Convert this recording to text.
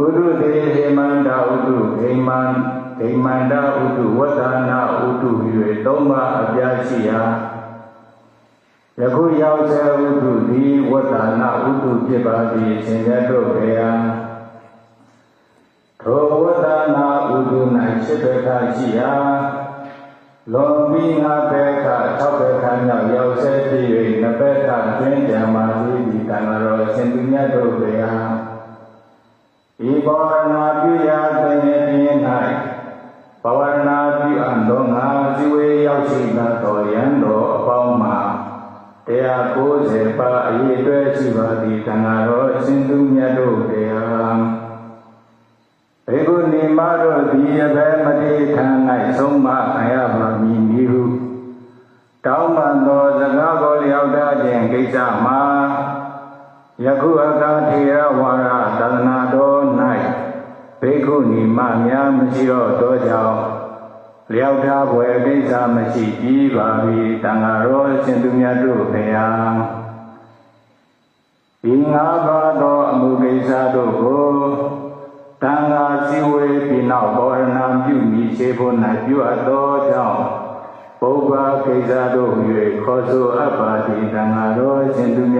ဥဒုတေဟိမန္တာဥဒုဂိမန္တာဥဒုဝတ္တနာဥဒု၍သုံးပါးအပြားရှိရာယခုရောက်စေဥဒုသည်ဝတ္တနာဥဒုဖြစ်ပါသည်ရှင်ရတို့ဘေယံထိုဝတ္တနာဥဒု၌ရှိဘခရှိရာလွန်ပြီးငါဘက်ခ၆ဘက်ခမြောက်ရောက်စေဖြစ်၍နှစ်ဘက်ကတွင်ကြံပါသည်ဒီတန်ဃာတော်ရှင်သူမြတ်တို့ဘေယံဤဘောရဏပြုရာပင်ပြင်း၌ဘဝရဏပြုအပ်သောငါဇီဝေရောက်ရှိသောယံတော်အပေါင်းမှာ190ပါးအရေးအတွက်ရှိပါသည်တန်ဃာတော်ရှင်သူမြတ်တို့ဘေယံဘေကုဏီမတို့သည်အဘယ်မတိခံ၌ဆုံးမခံရပါမည်နည်းဟုတောင်းပန်သောစကားကိုလျောက်တတ်ခြင်းကိစ္စမှာယခုအခါထေရဝါဒသာသနာတော်၌ဘေကုဏီမများမရှိတော့သောကြောင့်လျောက်ထားဖွယ်ကိစ္စမရှိပြီးပါပြီတန်ဃာတော်ရှင်သူမြတ်တို့ဖေယံဒီငါးပါးသောအမှုကိစ္စတို့ကိုတန်ဃာစည်းဝေးပြီးနောက်ဘောရဏပြုမိခြေဖို့၌ပြုအပ်သောကြောင့်ပုဗ္ဗကိစ္စတို့၍ခေါ်ဆိုအပ်ပါသည်တန်ဃာတော်ရှင်သူမြတ်